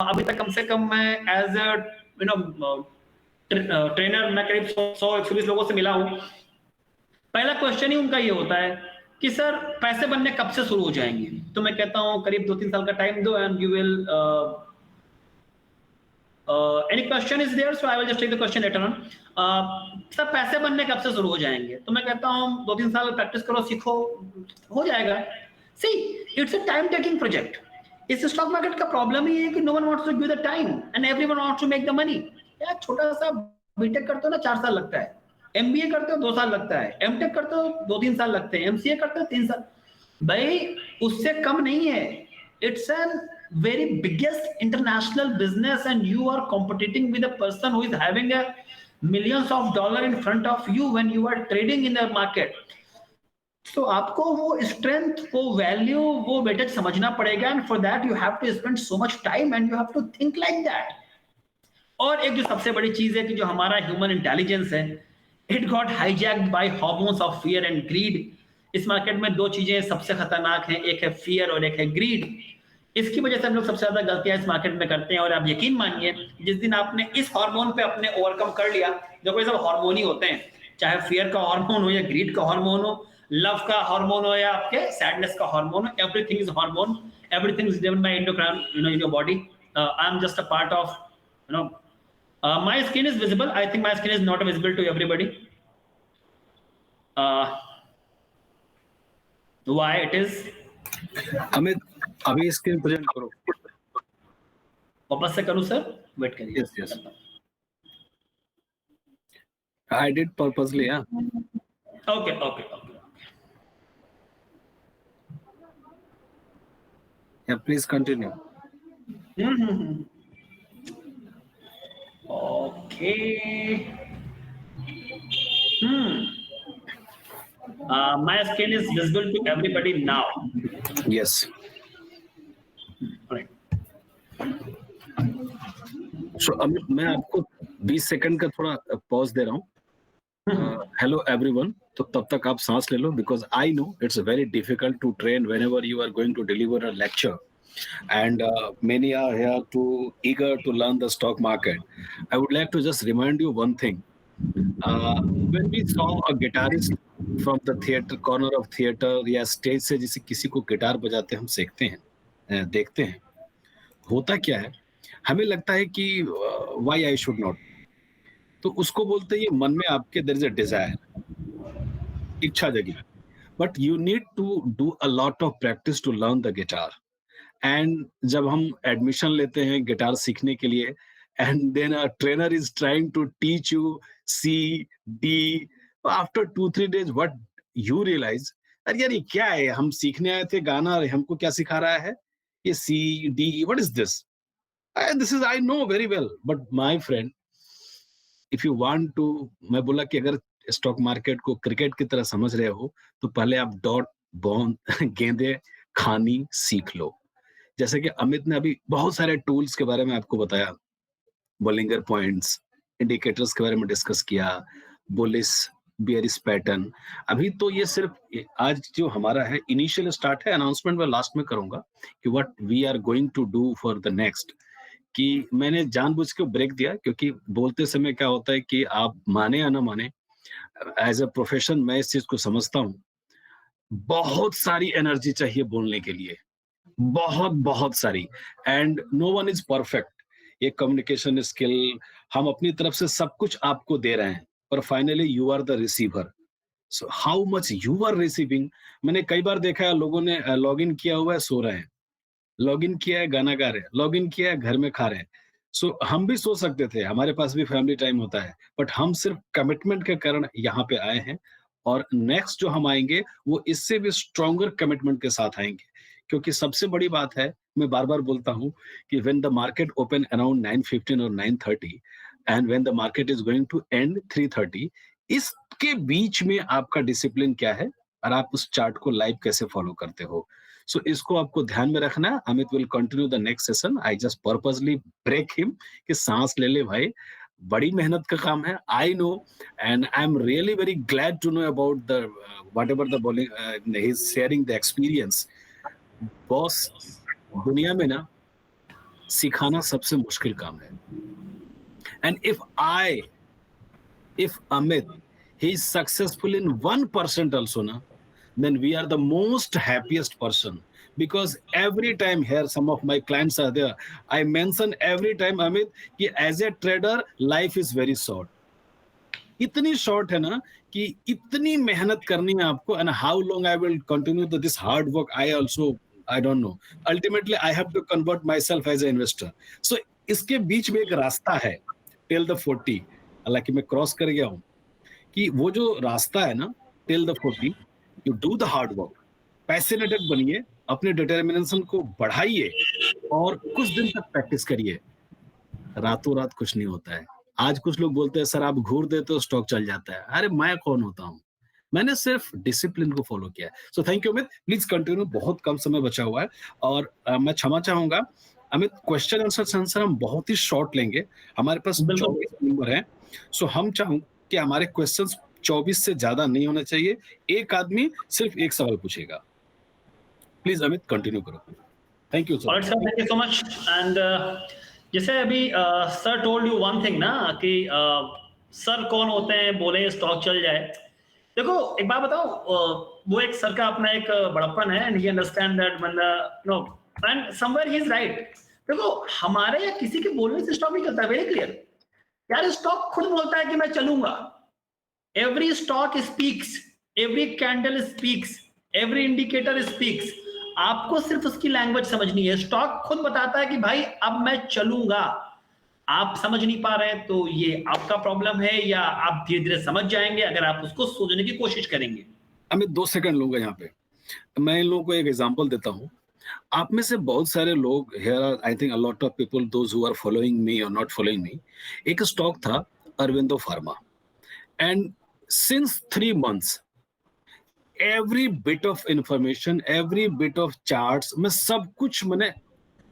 अभी तक कम से कम मैं एज अ ट्रेनर मैं करीब 100-120 लोगों से मिला हूँ। पहला क्वेश्चन ही उनका ये होता है कि सर पैसे बनने कब से शुरू हो जाएंगे? तो मैं कहता हूँ करीब 2-3 साल का टाइम दो and you will any question is there, so I will just take the question later on. Sir पैसे बनने कब से शुरू हो जाएंगे? तो मैं कहता हूँ 2-3 साल प्रैक्टिस करो, सीखो, हो जाएगा। See, it's a time taking project. इस स्टॉक मार्केट का प्रॉब्लम ही है कि no one wants to give the time and everyone wants to make the money. यार छोटा सा बीटेक करते हो ना 4 साल लगता है, एमबीए करते हो 2 साल लगता है, एमटेक करते हो 2-3 साल लगते हैं, एमसीए करते हो 3 साल। भाई उससे कम नहीं है। It's a very biggest international business and you are competing with a person who is having a millions of dollar in front of you when you are trading in the market. So आपको वो strength, वो value, वो weightage समझना पड़ेगा and for that you have to spend so much time and you have to think like that. और एक जो सबसे बड़ी चीज है कि जो हमारा ह्यूमन इंटेलिजेंस है, it got hijacked by hormones of fear and greed. इस मार्केट में दो चीजें सबसे खतरनाक हैं, एक है फियर और एक है ग्रीड। इसकी वजह से हम लोग सबसे ज्यादा गलतियां इस मार्केट में करते हैं। और आप यकीन मानिए जिस दिन आपने इस हार्मोन पे अपने ओवरकम कर लिया, देखो ये सब हार्मोन ही होते हैं, चाहे फियर का हार्मोन हो या ग्रीड का हार्मोन हो, लव का हार्मोन हो या आपके सैडनेस का हार्मोन हो, everything is hormone, everything is driven by endocrine in your body. I am just a part of my skin is visible. I think my skin is not visible to everybody. Why it is? Amit अभी screen present करो। वापस से करूं sir? Wait करिए। Yes, yes. I did purposely, yeah. Okay. Yeah, please continue. Okay. My skin is visible to everybody now. Yes. Right. So Amit मैं आपको 20 second का थोड़ा पॉज दे रहा हूँ। हेलो एवरीवन, तो तब तक आप सांस ले लो because I know it's very difficult to train whenever you are going to deliver a lecture and many are here to eager to learn the stock market. I would like to just remind you one thing. When we saw a guitarist from the theater corner of theater या stage से जिसे किसी को guitar बजाते हम सीखते हैं, देखते हैं, होता क्या है, हमें लगता है कि व्हाई आई शुड नॉट, तो उसको बोलते हैं मन में आपके देयर इज अ डिजायर, इच्छा जगी, but you need to do a lot of practice to learn the guitar. And जब हम एडमिशन लेते हैं गिटार सीखने के लिए and then a trainer is trying to teach you C D, after 2-3 days what you realise, अरे यार ये क्या है, हम सीखने आए थे गाना और हमको क्या सिखा रहा है, ये C D, what is this? This is I know very well, but my friend if you want to, मैं बोला कि अगर स्टॉक मार्केट को क्रिकेट की तरह समझ रहे हो तो पहले आप डॉट बॉल गेंदे खानी सीख लो। जैसे कि अमित ने अभी बहुत सारे टूल्स के बारे में आपको बताया, बोलिंगर पॉइंट्स, इंडिकेटर्स के बारे में डिस्कस किया, बुलिश बेयरिश पैटर्न। अभी तो ये सिर्फ आज जो हमारा है इनिशियल स्टार्ट है, अनाउंसमेंट में लास्ट में करूंगा कि what we are going to do for the next. कि मैंने जानबूझ के ब्रेक दिया क्योंकि बोलते समय क्या होता है कि आप माने या ना माने, एज अ प्रोफेशन मैं इस चीज को समझता हूँ, बहुत सारी एनर्जी चाहिए बोलने के लिए, बहुत सारी, and no one is perfect. ये कम्युनिकेशन स्किल हम अपनी तरफ से सब कुछ आपको दे रहे हैं, पर finally you are the receiver. So how much you are receiving. मैंने कई बार देखा है लोगों ने लॉग इन किया हुआ है, सो रहे हैं, लॉग इन किया है गाना गा रहे हैं, लॉग इन किया है घर में खा रहे हैं। सो हम भी सो सकते थे, हमारे पास भी फैमिली टाइम होता है, बट हम सिर्फ कमिटमेंट के कारण यहाँ पे आए हैं। और नेक्स्ट जो हम आएंगे वो इससे भी स्ट्रॉन्गर कमिटमेंट के साथ आएंगे, क्योंकि सबसे बड़ी बात है, मैं बार बार बोलता हूँ कि when the market open around 9:15 और 9:30 and when the market is going to end 3:30, इसके बीच में आपका डिसिप्लिन क्या है और आप उस चार्ट को लाइव कैसे फॉलो करते हो। सो इसको आपको ध्यान में रखना है। Amit will continue the next session. I just purposely break him कि सांस ले ले भाई, बड़ी मेहनत का काम है, I know, and I am really very glad to know about the whatever the bowling he is sharing the experience. Boss, दुनिया में ना सिखाना सबसे मुश्किल काम है. And if Amit, he is successful in 1% also, na, then we are the most happiest person. Because every time here, some of my clients are there, I mention every time, Amit, कि as a trader, life is very short. इतनी short है ना कि इतनी मेहनत करनी है आपको, and how long I will continue this hard work, I also I don't know. Ultimately I have to convert myself as a investor. So इसके बीच में एक रास्ता है टिल द 40, हालांकि मैं क्रॉस कर गया हूं, कि वो जो रास्ता है ना till the 40, you do the hard work, passionated बनिए, अपने डिटर्मिनेशन को बढ़ाइए और कुछ दिन तक प्रैक्टिस करिए. रातों रात कुछ नहीं होता है. आज कुछ लोग बोलते हैं सर आप घूर देते हो स्टॉक चल जाता है. अरे मैं कौन होता हूँ, मैंने सिर्फ डिसिप्लिन को फॉलो किया है. So thank you Amit, please continue, बहुत कम समय बचा हुआ है. और मैं क्षमा चाहूंगा अमित, क्वेश्चन आंसर हम बहुत ही शॉर्ट लेंगे, हमारे पास 24 नंबर है. सो हम चाहूँ कि हमारे क्वेश्चंस 24 से ज्यादा नहीं होने चाहिए. एक आदमी सिर्फ एक सवाल पूछेगा. प्लीज अमित कंटिन्यू करो. Thank you sir. Thank you so much. And जैसे अभी sir told you one thing ना कि सर कौन होते हैं बोले स्टॉक चल जाए. देखो एक बात बताओ, वो एक सर का अपना एक बड़प्पन है, and he understand that no, and somewhere he is right. देखो हमारे या किसी के बोलने से स्टॉक नहीं करता, वेरी क्लियर यार. स्टॉक खुद बोलता है कि मैं चलूंगा. Every stock speaks, every candle speaks, every indicator speaks. आपको सिर्फ उसकी लैंग्वेज समझनी है. स्टॉक खुद बताता है कि भाई अब मैं चलूंगा. आप समझ नहीं पा रहे हैं तो ये आपका प्रॉब्लम है, या आप धीरे धीरे समझ जाएंगे अगर आप उसको सोचने की कोशिश करेंगे. मैं 2 सेकंड लूंगा यहाँ पे. मैं इन लोगों को एक एग्जांपल देता हूँ. आप में से बहुत सारे लोग here, I think a lot of people, those who are following me और नॉट फॉलोइंग मी, एक स्टॉक था Aurobindo pharma, and since 3 months every bit of information, every bit of charts, मैं सब कुछ, मैंने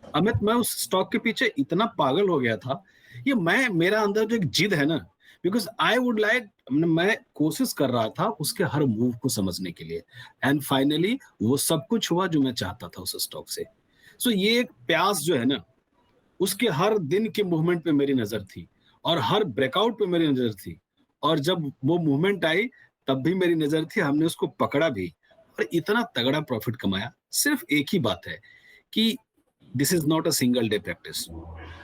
अमित मैं उस स्टॉक के पीछे इतना पागल हो गया था. ये मेरा अंदर जो एक जिद है ना, बिकॉज आई वुड लाइक, मैं कोशिश कर रहा था उसके हर मूव को समझने के लिए, एंड फाइनली वो सब कुछ हुआ जो मैं चाहता था उस स्टॉक से. सो ये एक प्यास जो है ना, उसके हर दिन के मूवमेंट पे मेरी नजर थी और हर ब्रेकआउट पे मेरी नजर थी, और जब वो मूवमेंट आई तब भी मेरी नजर थी. हमने उसको पकड़ा भी और इतना तगड़ा प्रॉफिट कमाया. सिर्फ एक ही बात है कि this is not a single day practice.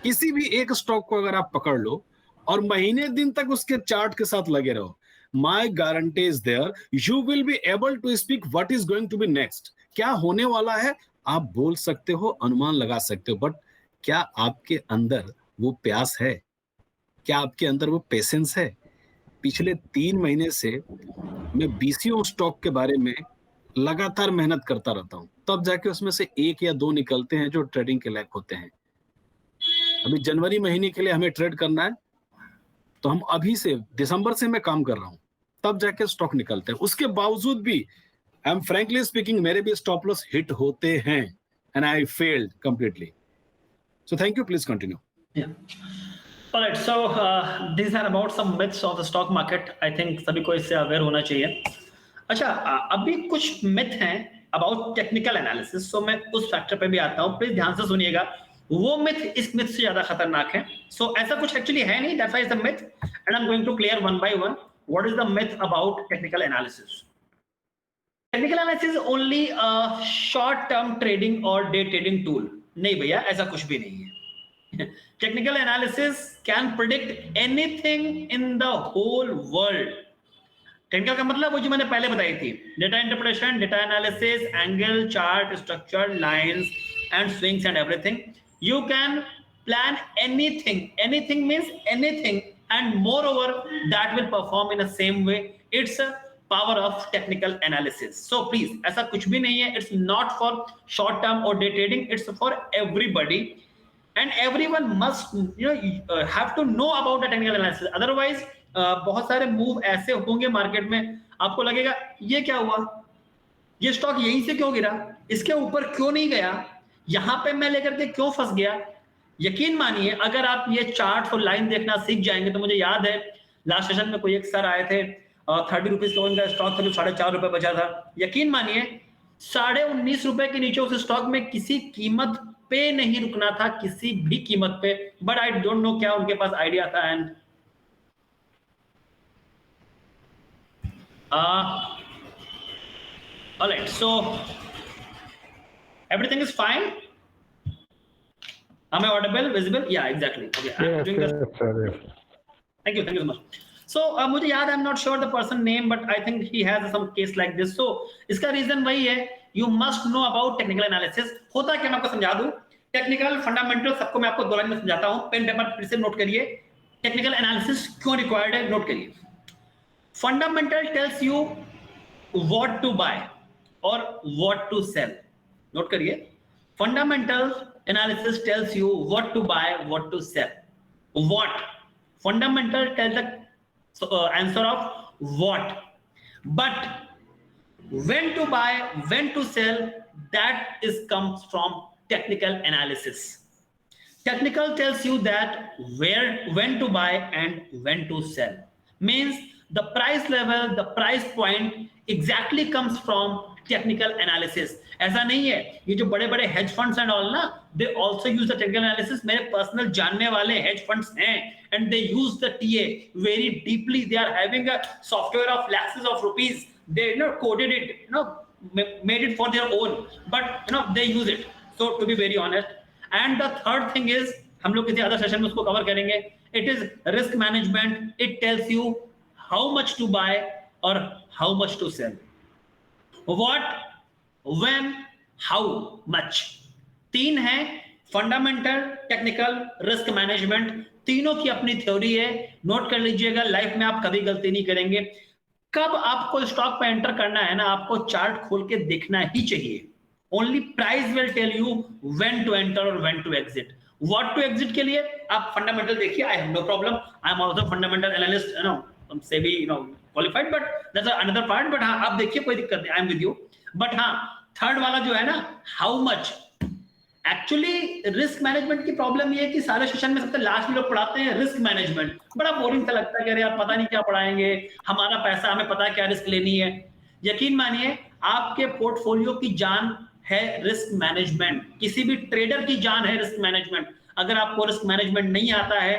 किसी भी एक स्टॉक को अगर आप पकड़ लो और महीने दिन तक उसके चार्ट के साथ लगे रहो, my guarantee is there, you will be able to speak what is going to be next. क्या होने वाला है आप बोल सकते हो, अनुमान लगा सकते हो, बट क्या आपके अंदर वो प्यास है? क्या आपके अंदर वो पेशेंस है? पिछले 3 महीने से मैं बीसीओ स्टॉक के बारे में लगातार मेहनत करता रहता हूं, तब जाके उसमें से 1 या 2 निकलते हैं जो ट्रेडिंग के लायक होते हैं. अभी जनवरी महीने के लिए हमें ट्रेड करना है, तो हम अभी से दिसंबर से मैं काम कर रहा हूं, तब जाके स्टॉक निकलते हैं. उसके बावजूद भी आई एम फ्रैंकली स्पीकिंग, मेरे भी स्टॉप लॉस हिट होते हैं, and I failed completely. So thank you, please continue. All right, so these are about some myths of the stock market. I think सभी को इससे अवेयर होना चाहिए. अच्छा, अभी कुछ मिथ हैं अबाउट टेक्निकल एनालिसिस, सो मैं उस फैक्टर पे भी आता हूँ. प्लीज ध्यान से सुनिएगा. वो मिथ इस मिथ से ज्यादा खतरनाक है. सो ऐसा कुछ एक्चुअली है नहीं. That's why is the myth, and I am going to clear one by one what is the myth about technical analysis. Technical analysis only a short term trading और डे ट्रेडिंग टूल. नहीं भैया, ऐसा कुछ भी नहीं है. Technical analysis can predict anything in the whole world. Technical का मतलब वो जो मैंने पहले बताई थी, data interpretation, data analysis, angle, chart, structure, lines and swings and everything. You can plan anything. Anything means anything, and moreover that will perform in the same way. It's power of technical analysis. So please ऐसा कुछ भी नहीं है. It's not for short term और day trading. It's for everybody. And everyone must have to know about the technical analysis. Otherwise बहुत सारे move ऐसे होंगे मार्केट में, आपको लगेगा ये क्या हुआ, ये स्टॉक यहीं से क्यों गिरा, इसके ऊपर क्यों नहीं गया, यहां पे मैं लेकर के क्यों फंस गया. यकीन मानिए अगर आप ये चार्ट और लाइन देखना सीख जाएंगे, तो मुझे याद है लास्ट सेशन में कोई एक सर आए थे, 30 रुपीज का उनका स्टॉक था जो 4.5 रुपए बचा था. यकीन मानिए 19.5 रुपए के नीचे उस स्टॉक में किसी कीमत पे नहीं रुकना था किसी भी कीमत पे, बट आई डोंट नो क्या उनके पास आइडिया था। And alright, so everything is fine. Am I audible, visible? Yeah, exactly. Okay, I'm Yes, doing this. yes, sir, yes. Thank you so much. So मुझे याद, I'm not sure the person name, but I think he has some case like this. So इसका reason वही है, you must know about technical analysis. होता क्या, मैं आपको समझा दूं। टेक्निकल फंडामेंटल सबको मैं आपको 2 लाइन में समझाता हूं, पेन पेपर फिर से नोट करिए। टेक्निकल एनालिसिस क्यों रिक्वायर्ड है, नोट करिए। Fundamental tells you what to buy और व्हाट टू सेल। नोट करिए, fundamental analysis tells you what to buy, what to sell. What? Fundamental tells the answer of what. But when to buy, when to sell, that comes from technical analysis. Technical tells you that when to buy and when to sell. Means the price level, the price point exactly comes from technical analysis. ऐसा नहीं है, ये जो बड़े बड़े hedge funds and all ना, they also use the technical analysis. मेरे personal जानने वाले हेज फंड्स हैं and they use the TA very deeply. They are having a software of lakhs of rupees, they coded it, made it for their own, but they use it. So to be very honest, and the third thing is, हम लोग किसी other session में उसको cover करेंगे, it is risk management. It tells you how much to buy और how much to sell. What, when, how much, 3 है, fundamental, technical, risk management. तीनों की अपनी थ्योरी है, नोट कर लीजिएगा। लाइफ में आप कभी गलती नहीं करेंगे। कब आपको स्टॉक पे एंटर करना है ना, आपको चार्ट खोल के देखना ही चाहिए। Only price will tell you when to enter और when to exit. What to exit के लिए आप फंडामेंटल देखिए, I have no problem, I am also fundamental analyst, से भी qualified, but that's another part. But हाँ, आप देखिए, कोई दिक्कत नहीं, I am with you. But हाँ, थर्ड वाला जो है ना, how much, actually risk management की प्रॉब्लम ये है कि सारे सेशन में सबसे लास्ट में लोग पढ़ाते हैं रिस्क मैनेजमेंट। बड़ा बोरिंग सा लगता है कि अरे यार पता नहीं क्या पढ़ाएंगे, हमारा पैसा, हमें पता है क्या रिस्क लेनी है। यकीन मानिए, आपके पोर्टफोलियो की जान है रिस्क मैनेजमेंट, किसी भी ट्रेडर की जान है रिस्क मैनेजमेंट। अगर आपको रिस्क मैनेजमेंट नहीं आता है,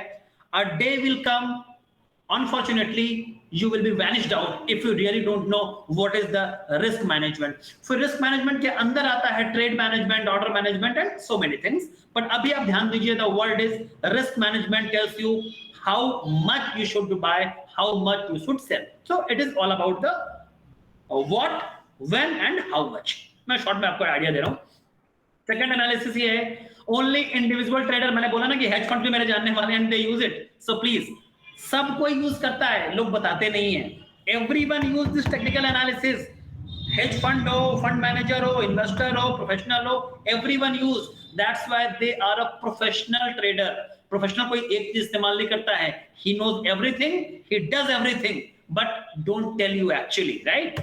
a day will come, unfortunately you will be vanished out if you really don't know what is the risk management. फिर risk management के अंदर आता है trade management, order management and so many things. But अभी आप ध्यान दीजिए, the word is risk management tells you how much you should buy, how much you should sell. So it is all about the what, when and how much. मैं short में आपको idea दे रहा हूँ। Second analysis ये है, only individual trader, मैंने बोला ना कि हेज फंड भी मेरे जानने वाले and they use it. So please, सब कोई यूज करता है, लोग बताते नहीं है। Everyone use this technical analysis. Hedge fund हो, फंड मैनेजर हो, इन्वेस्टर हो, प्रोफेशनल हो, everyone use. That's why they are a professional trader. Professional कोई एक चीज इस्तेमाल नहीं करता है, he knows everything, he does everything, but don't tell you actually, right?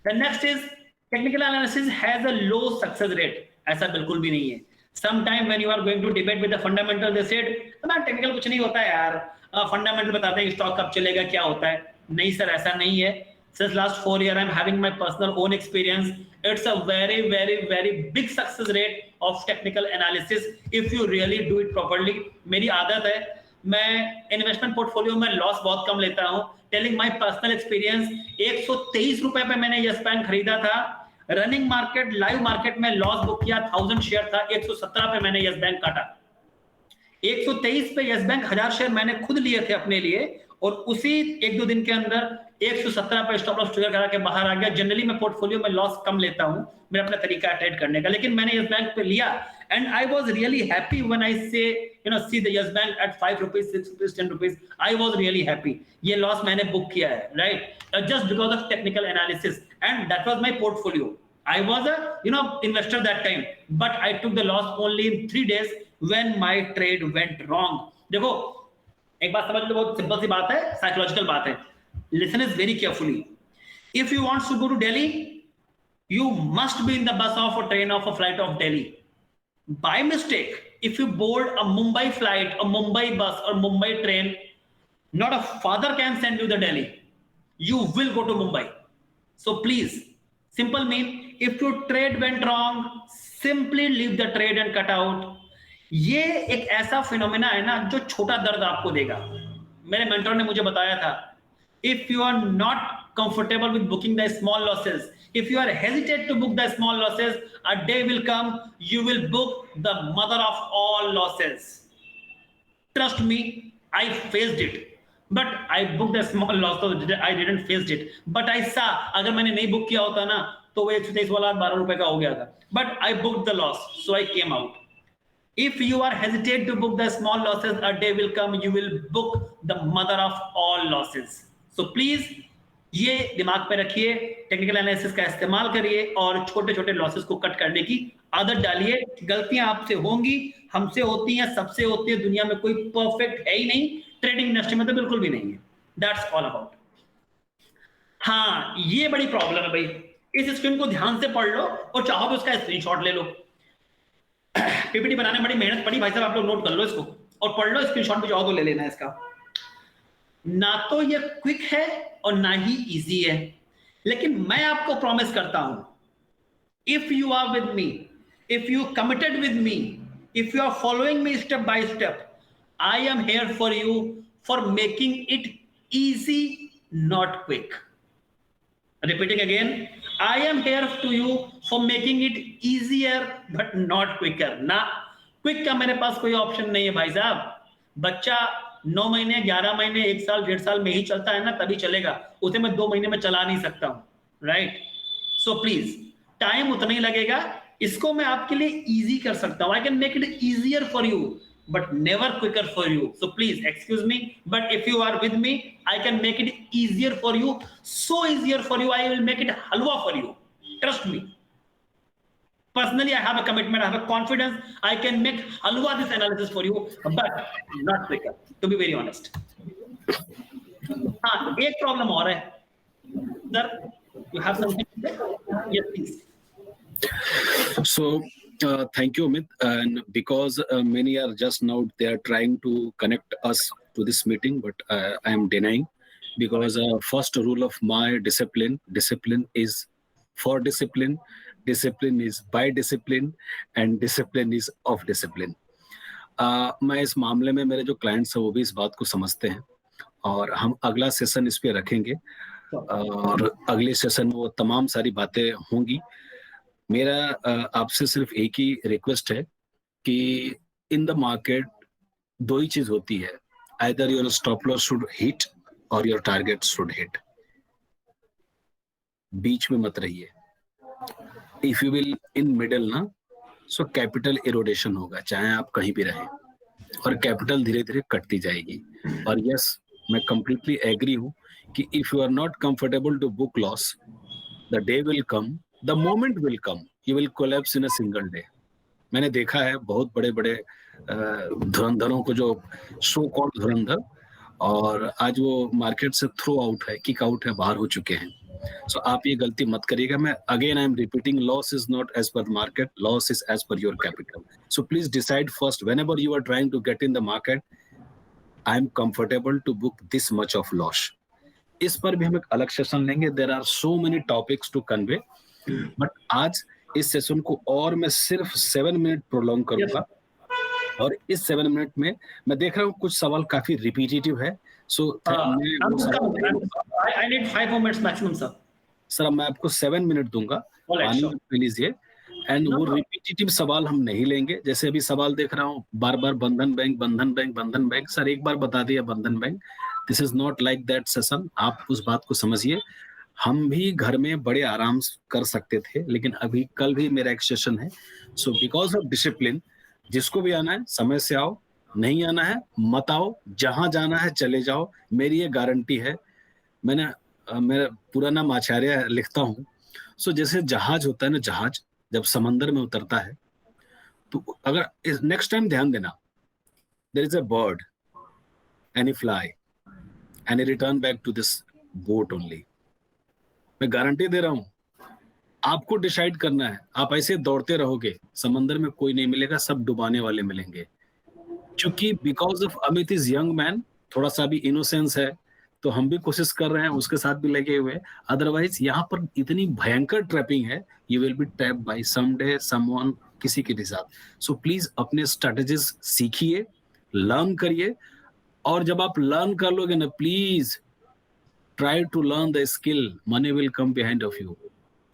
The next is technical analysis has a low success rate. ऐसा बिल्कुल भी नहीं है। Sometime when you are going to debate with the fundamental, they said, "ma'am technical कुछ नहीं होता है यार, फंडामेंटल बताते हैं स्टॉक कब चलेगा, क्या होता है।" नहीं सर, ऐसा नहीं है। Since last 4 years, I'm having my personal own experience. It's a very, very, very big success rate of technical analysis if you really do it properly. मेरी आदत है, मैं इन्वेस्टमेंट पोर्टफोलियो में लॉस बहुत कम लेता हूँ। टेलिंग माई पर्सनल एक्सपीरियंस, 123 रुपए पे मैंने यस बैंक खरीदा था। रनिंग मार्केट, लाइव मार्केट में लॉस बुक किया, 1000 शेयर था, 117 पे मैंने यस बैंक काटा। 123 पे यस बैंक 1000 शेयर मैंने खुद लिए थे अपने लिए, और उसी 1-2 दिन के अंदर 117 पे स्टॉप लॉस ट्रिगर करा के बाहर आ गया। जनरली मैं पोर्टफोलियो में लॉस कम लेता हूं, मेरा अपना तरीका है ट्रेड करने का, लेकिन मैंने यस बैंक पे लिया and I was really happy when I say see the Yes Bank at 5 rupees, 6 rupees, 10 rupees. I was really happy. ये लॉस मैंने बुक किया है, right, just because of technical analysis, and that was my portfolio. I was a investor that time, but I took the loss only in 3 days when my trade went wrong. देखो, एक बात समझ लो, बहुत simple सी बात है, psychological बात है। Listen is very carefully. If you want to go to Delhi, you must be in the bus of a train of a flight of Delhi. By mistake, if you board a Mumbai flight, a Mumbai bus or Mumbai train, not a father can send you the Delhi. You will go to Mumbai. So please, simple mean, if you trade went wrong, simply leave the trade and cut out. ये एक ऐसा phenomena है ना जो छोटा दर्द आपको देगा। मेरे मेंटर ने मुझे बताया था, if you are not comfortable with booking the small losses, if you are hesitate to book the small losses, a day will come you will book the mother of all losses. Trust me, I faced it, but I booked the small loss, so I didn't faced it, but I saw अगर मैंने नहीं book किया होता ना तो वो 123 वाला 12 रुपए का हो गया था, but I booked the loss, so I came out. If you are hesitate to book the small losses, a day will come you will book the mother of all losses. So please ये दिमाग पे रखिए, technical analysis का इस्तेमाल करिए और छोटे छोटे लॉसेस को कट करने की आदत डालिए। गलतियां आपसे होंगी, हमसे होती हैं, सबसे होती है, दुनिया में कोई परफेक्ट है ही नहीं, ट्रेडिंग इंडस्ट्री में तो बिल्कुल भी नहीं है। That's all about. हाँ, ये बड़ी प्रॉब्लम है भाई, इस स्क्रीन को ध्यान से पढ़ लो और चाहो तो इसका स्क्रीनशॉट ले लो। पीपीटी बनाने में बड़ी मेहनत पड़ी भाई साहब, आप लोग नोट कर लो इसको और पढ़ लो, स्क्रीनशॉट भी चाहो तो ले लेना इसका। ना तो ये क्विक है और ना ही इजी है, लेकिन मैं आपको प्रॉमिस करता हूं, if you are with me, if you committed with me, if you are following me step by step, I am here for you for making it easy, not quick. Repeating again, I am here to you for making it easier but not quicker. ना quick का मेरे पास कोई option नहीं है भाई साहब। बच्चा 9 महीने, 11 महीने, 1 साल, 1.5 साल में ही चलता है ना, तभी चलेगा, उसे मैं 2 महीने में चला नहीं सकता हूं, राइट? सो प्लीज, टाइम उतना ही लगेगा, इसको मैं आपके लिए इजी कर सकता हूं। I can make it easier for you but never quicker for you. So please excuse me, but if you are with me, I can make it easier for you, so easier for you, I will make it halwa for you. Trust me, personally I have a commitment, I have a confidence, I can make halwa this analysis for you, but not quicker, to be very honest. हाँ, एक problem और है sir, you have something to say? Yes please. So thank you Amit, and because many are just now they are trying to connect us to this meeting, but I am denying, because first rule of my discipline is for discipline, discipline is by discipline, and discipline is of discipline. मैं इस मामले में मेरे जो clients हैं वो भी इस बात को समझते हैं, और हम अगला सेशन इस पे रखेंगे, और अगले सेशन में वो तमाम सारी बातें होंगी। मेरा आपसे सिर्फ एक ही रिक्वेस्ट है कि इन द मार्केट 2 ही चीज होती है, either your stop loss should hit और योर टारगेट शुड हिट, बीच में मत रहिए। If you will in middle ना, सो कैपिटल इरोडेशन होगा, चाहे आप कहीं भी रहें, और कैपिटल धीरे धीरे कटती जाएगी। और यस, मैं कंप्लीटली एग्री हूं कि if you are not comfortable to book loss, the day will come, the moment will come, you will collapse in a single day. मैंने देखा है बहुत बड़े बड़े धुरंधरों को, जो सो कॉल्ड धुरंधर, और आज वो मार्केट से थ्रो आउट है, किक आउट है, बाहर हो चुके हैं। सो आप ये गलती मत करिएगा। मैं again I am repeating, loss is not as per market, loss is as per your capital. So please decide first, whenever you are trying to get in the market, I am comfortable to book this much of loss. इस पर भी हम एक अलग session लेंगे, there are so many topics to convey, but आज इस session को और मैं सिर्फ 7 मिनट प्रोलॉन्ग करूंगा। और इस 7 मिनट में मैं देख रहा हूँ कुछ सवाल काफी रिपीटेटिव है, सो I need 5 more minutes maximum, sir. Sir मैं आपको 7 मिनट दूंगा, पानी पी लीजिए, एंड वो रिपीटेटिव सवाल हम नहीं लेंगे। जैसे अभी सवाल देख रहा हूँ बार बार, बंधन बैंक, बंधन बैंक, बंधन बैंक। सर एक बार बता दिया बंधन bank, this is not like that session. आप उस बात को समझिए, हम भी घर में बड़े आराम कर सकते थे, लेकिन अभी कल भी मेरा एक सेशन है। सो बिकॉज ऑफ डिसिप्लिन, जिसको भी आना है समय से आओ, नहीं आना है मत आओ, जहां जाना है चले जाओ, मेरी ये गारंटी है। मैंने मेरा पूरा नाम आचार्य लिखता हूँ। सो जैसे जहाज होता है ना, जहाज जब समंदर में उतरता है, तो अगर नेक्स्ट टाइम ध्यान देना, there is a bird and he fly and he return back to this boat only. मैं गारंटी दे रहा हूँ, आपको डिसाइड करना है। आप ऐसे दौड़ते रहोगे, समंदर में कोई नहीं मिलेगा, सब डुबाने वाले मिलेंगे। क्योंकि because of Amit is young man, थोड़ा सा भी इनोसेंस है, तो हम भी कोशिश कर रहे हैं, उसके साथ भी लगे हुए हैं। अदरवाइज यहाँ पर इतनी भयंकर ट्रैपिंग है, you will be trap by someday someone, किसी के भी साथ। सो प्लीज अपने स्ट्रेटेजीज सीखिए, लर्न करिए, और जब आप लर्न कर लोगे ना, please try to learn the skill, money will come behind of you,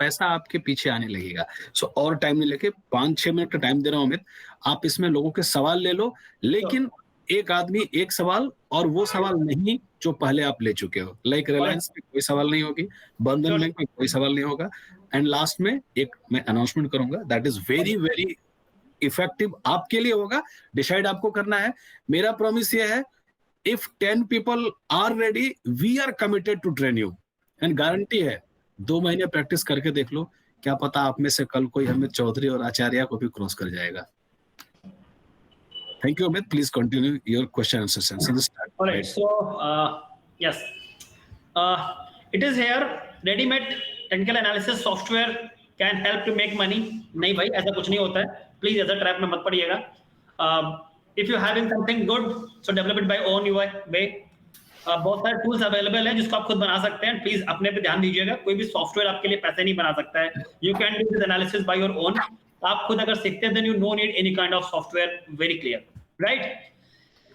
पैसा आपके पीछे आने लगेगा। सो और टाइम नहीं लेके 5-6 मिनट का टाइम दे रहा हूं अमित, आप इसमें लोगों के सवाल ले लो, लेकिन एक आदमी एक सवाल, और वो सवाल नहीं जो पहले आप ले चुके हो। लाइक रिलायंस में कोई सवाल नहीं होगी, बंधन बैंक में कोई सवाल नहीं होगा। एंड लास्ट में एक मैं अनाउंसमेंट करूंगा, that is very very effective आपके लिए होगा, डिसाइड आपको करना है। मेरा प्रॉमिस ये है, if 10 people are ready, we are committed to train you. And guarantee है 2 महीने प्रैक्टिस करके देख लो, क्या पता आप में से कल कोई हमें चौधरी और आचार्य को भी क्रॉस कर जाएगा। Thank you, Amit. Please continue your question and answer. All right. So, yes, it is here. Ready-made technical analysis software can help to make money. नहीं भाई, ऐसा कुछ नहीं होता है. Please ऐसा trap में मत पड़िएगा. If you having something good, so develop it by own way. बहुत सारे टूल्स अवेलेबल हैं जिसको आप खुद बना सकते हैं. प्लीज अपने पे ध्यान दीजिएगा. कोई भी सॉफ्टवेयर आपके लिए पैसे नहीं बना सकता है. You can do this analysis by your own. आप खुद अगर सीखते हैं, then you no need any kind of software. Very clear, right?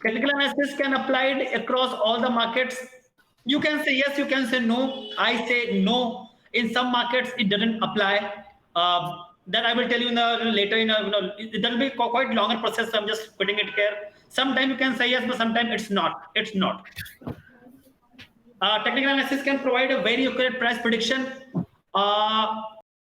Technical analysis can applied across all the markets. You can say yes, you can say no. I say no. In some markets, it doesn't apply. That I will tell you in the later. It will be quite longer process. So I'm just putting it here. Sometimes you can say yes, but sometimes it's not. It's not. Technical analysis can provide a very accurate price prediction.